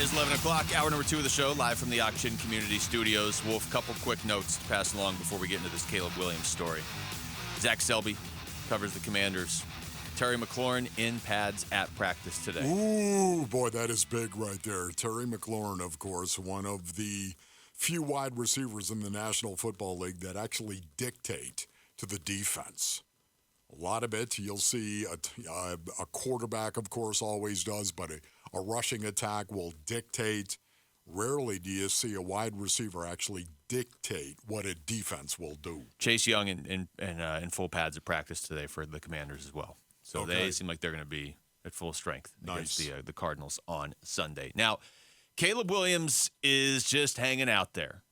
is 11 o'clock, hour number 2 of the show, live from the Auction Community Studios. Wolf, couple quick notes to pass along before we get into this Caleb Williams story. Zach Selby covers the Commanders. Terry McLaurin in pads at practice today. Ooh, boy, that is big right there. Terry McLaurin, of course, one of the few wide receivers in the National Football League that actually dictate to the defense. A lot of it, you'll see a quarterback, of course, always does, but a rushing attack will dictate. Rarely do you see a wide receiver actually dictate what a defense will do. Chase Young in full pads at practice today for the Commanders as well. So They seem like they're going to be at full strength against the Cardinals on Sunday. Now, Caleb Williams is just hanging out there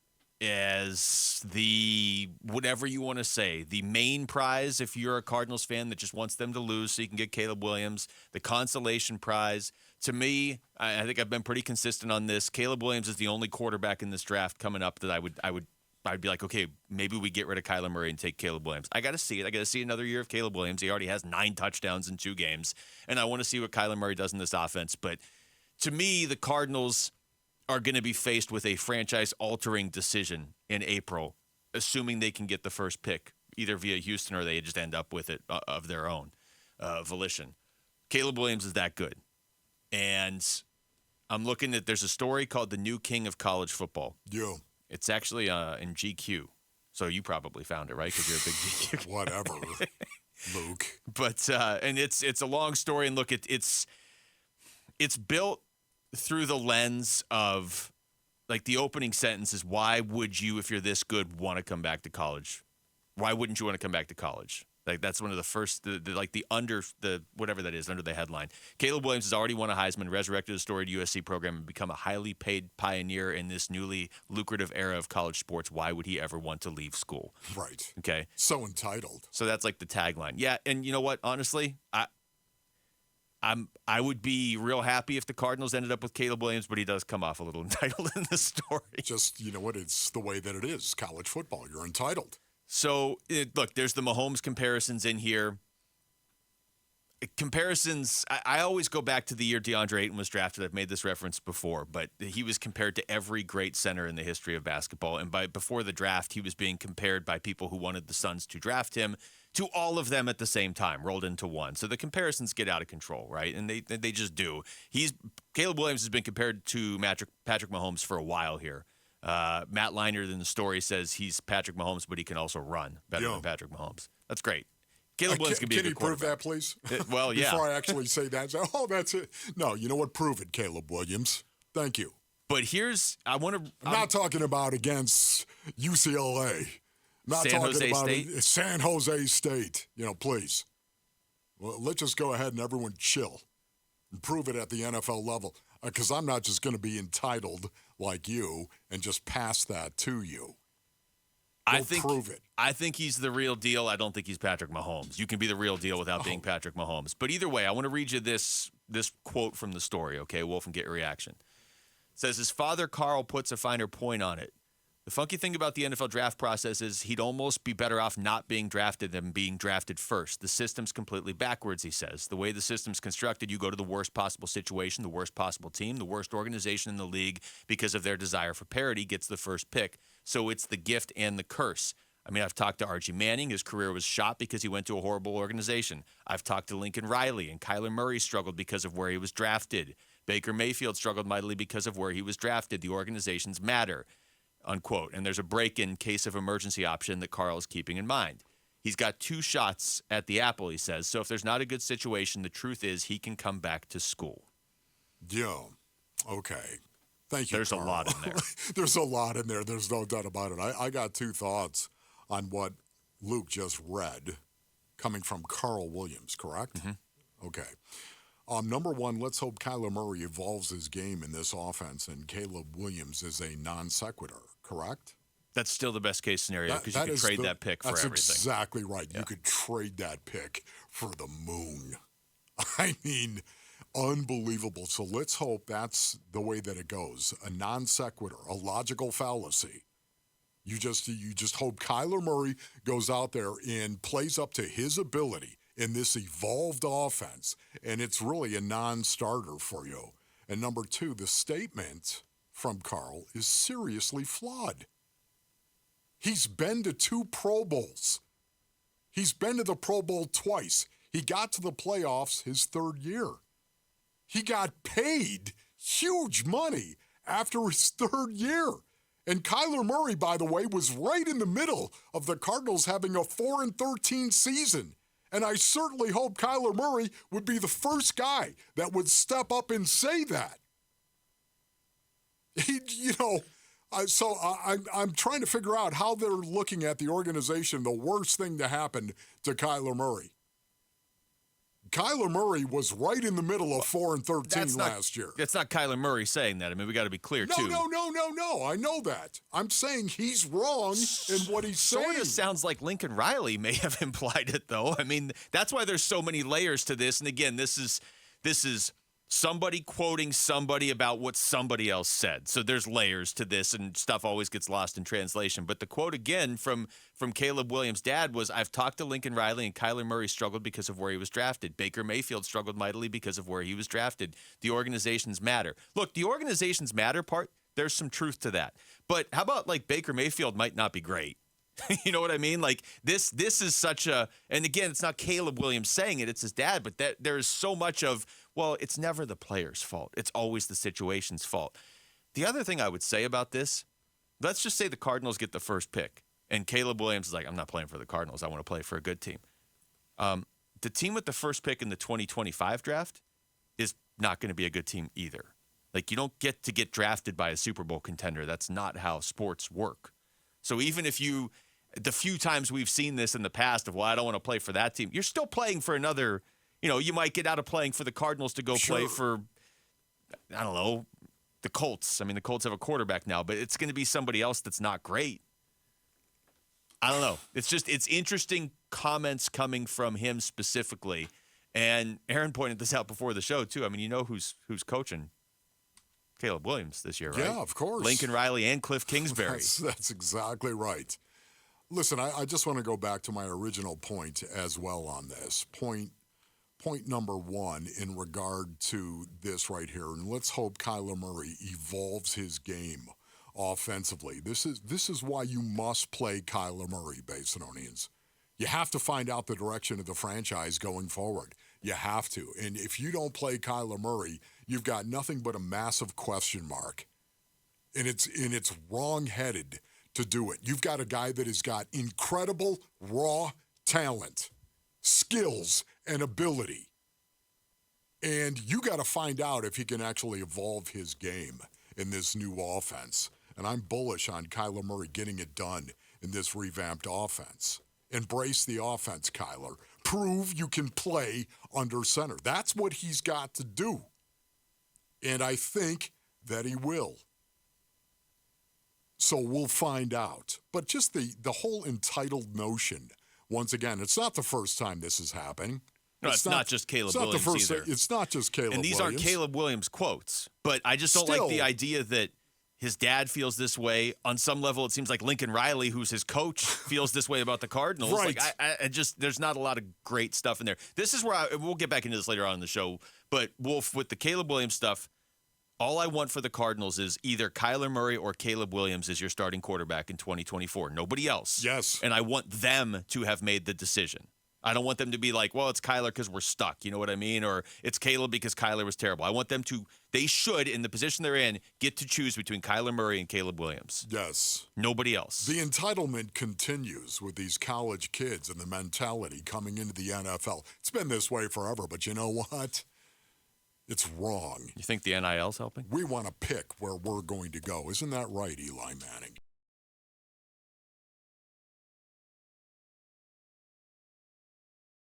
as the, whatever you want to say, the main prize if you're a Cardinals fan that just wants them to lose so you can get Caleb Williams, the consolation prize. To me, I think I've been pretty consistent on this. Caleb Williams is the only quarterback in this draft coming up that I'd be like, okay, maybe we get rid of Kyler Murray and take Caleb Williams. I got to see it. I got to see another year of Caleb Williams. He already has 9 touchdowns in 2 games, and I want to see what Kyler Murray does in this offense. But to me, the Cardinals are going to be faced with a franchise-altering decision in April, assuming they can get the first pick, either via Houston or they just end up with it of their own volition. Caleb Williams is that good. And I'm looking at, there's a story called The New King of College Football. Yeah. It's actually in GQ. So you probably found it, right? Because you're a big GQ. Whatever, Luke. But, and it's a long story. And look, it's built through the lens of, like, the opening sentence is, why would you, if you're this good, want to come back to college? Why wouldn't you want to come back to college? Like, that's one of the first, whatever that is, under the headline. Caleb Williams has already won a Heisman, resurrected a storied USC program, and become a highly paid pioneer in this newly lucrative era of college sports. Why would he ever want to leave school? Right. Okay. So entitled. So that's like the tagline. Yeah, and you know what? Honestly, I would be real happy if the Cardinals ended up with Caleb Williams, but he does come off a little entitled in this story. Just, you know what? It's the way that it is. College football. You're entitled. So, look, there's the Mahomes comparisons in here. Comparisons, I always go back to the year DeAndre Ayton was drafted. I've made this reference before, but he was compared to every great center in the history of basketball. And before the draft, he was being compared by people who wanted the Suns to draft him to all of them at the same time, rolled into one. So the comparisons get out of control, right? And they just do. Caleb Williams has been compared to Patrick Mahomes for a while here. Matt Leinart in the story says he's Patrick Mahomes, but he can also run better than Patrick Mahomes. That's great. Caleb Williams can be a good quarterback. Can you prove that, please? Well, yeah. Before I actually say that, that's it. No, you know what? Prove it, Caleb Williams. Thank you. But I'm not talking about against UCLA. Not San talking Jose about State? San Jose State. Please. Well, let's just go ahead and everyone chill and prove it at the NFL level. Because I'm not just going to be entitled like you and just pass that to you. Prove it. I think he's the real deal. I don't think he's Patrick Mahomes. You can be the real deal without being Patrick Mahomes. But either way, I want to read you this quote from the story, okay, Wolf, and get your reaction. It says, his father, Carl, puts a finer point on it. The funky thing about the NFL draft process is he'd almost be better off not being drafted than being drafted first. The system's completely backwards, he says. The way the system's constructed, you go to the worst possible situation, the worst possible team, the worst organization in the league because of their desire for parity gets the first pick. So it's the gift and the curse. I mean, I've talked to Archie Manning. His career was shot because he went to a horrible organization. I've talked to Lincoln Riley, and Kyler Murray struggled because of where he was drafted. Baker Mayfield struggled mightily because of where he was drafted. The organizations matter. Unquote. And there's a break-in case of emergency option that Carl is keeping in mind. He's got 2 shots at the apple, he says. So if there's not a good situation, the truth is he can come back to school. Yeah. Okay. Thank you, There's Carl. a lot in there. There's a lot in there. There's no doubt about it. I got 2 thoughts on what Luke just read coming from Carl Williams, correct? Mm-hmm. Okay. Number one, let's hope Kyler Murray evolves his game in this offense and Caleb Williams is a non sequitur, correct? That's still the best case scenario because you could trade that pick for everything. That's exactly right. Yeah. You could trade that pick for the moon. I mean, unbelievable. So let's hope that's the way that it goes. A non sequitur, a logical fallacy. You just hope Kyler Murray goes out there and plays up to his ability in this evolved offense, and it's really a non-starter for you. And number two, the statement from Carl is seriously flawed. He's been to 2 Pro Bowls. He's been to the Pro Bowl twice. He got to the playoffs his 3rd year. He got paid huge money after his 3rd year. And Kyler Murray, by the way, was right in the middle of the Cardinals having a 4-13 season. And I certainly hope Kyler Murray would be the first guy that would step up and say that. I'm trying to figure out how they're looking at the organization, the worst thing to happen to Kyler Murray. Kyler Murray was right in the middle of 4-13 last year. That's not Kyler Murray saying that. I mean, we got to be clear, too. No. I know that. I'm saying he's wrong in what he's saying. Sort of sounds like Lincoln Riley may have implied it, though. I mean, that's why there's so many layers to this. And again, this is somebody quoting somebody about what somebody else said. So there's layers to this, and stuff always gets lost in translation. But the quote again from Caleb Williams' dad was, "I've talked to Lincoln Riley, and Kyler Murray struggled because of where he was drafted. Baker Mayfield struggled mightily because of where he was drafted. The organizations matter." Look, the organizations matter part, there's some truth to that. But how about, like, Baker Mayfield might not be great? You know what I mean? Like, this is such a, and again, it's not Caleb Williams saying it, it's his dad, but that there's so much of, well, it's never the player's fault. It's always the situation's fault. The other thing I would say about this, let's just say the Cardinals get the first pick, and Caleb Williams is like, I'm not playing for the Cardinals. I want to play for a good team. The team with the first pick in the 2025 draft is not going to be a good team either. Like, you don't get to get drafted by a Super Bowl contender. That's not how sports work. So even if you, the few times we've seen this in the past of, well, I don't want to play for that team, you're still playing for another, you might get out of playing for the Cardinals to go play for, I don't know, the Colts. I mean, the Colts have a quarterback now, but it's going to be somebody else that's not great. I don't know. It's interesting comments coming from him specifically. And Aaron pointed this out before the show, too. I mean, who's coaching Caleb Williams this year, right? Yeah, of course. Lincoln Riley and Cliff Kingsbury. That's exactly right. Listen, I just want to go back to my original point as well on this. Point number one in regard to this right here, and let's hope Kyler Murray evolves his game offensively. This is why you must play Kyler Murray, Basinonians. You have to find out the direction of the franchise going forward. You have to. And if you don't play Kyler Murray, you've got nothing but a massive question mark. And it's wrong-headed to do it. You've got a guy that has got incredible raw talent, skills, and ability. And you got to find out if he can actually evolve his game in this new offense. And I'm bullish on Kyler Murray getting it done in this revamped offense. Embrace the offense, Kyler. Prove you can play under center. That's what he's got to do. And I think that he will. So we'll find out. But just the whole entitled notion, once again, it's not the first time this is happening. No, it's not just Caleb Williams either. It's not just Caleb Williams. And these aren't Caleb Williams quotes. But I just don't like the idea that his dad feels this way. On some level, it seems like Lincoln Riley, who's his coach, feels this way about the Cardinals. Right. Like, I just, there's not a lot of great stuff in there. This is where we'll get back into this later on in the show. But Wolf, with the Caleb Williams stuff, all I want for the Cardinals is either Kyler Murray or Caleb Williams as your starting quarterback in 2024. Nobody else. Yes. And I want them to have made the decision. I don't want them to be like, well, it's Kyler because we're stuck. You know what I mean? Or it's Caleb because Kyler was terrible. I want them to, they should, in the position they're in, get to choose between Kyler Murray and Caleb Williams. Yes. Nobody else. The entitlement continues with these college kids and the mentality coming into the NFL. It's been this way forever, but you know what? It's wrong. You think the NIL's helping? We want to pick where we're going to go. Isn't that right, Eli Manning?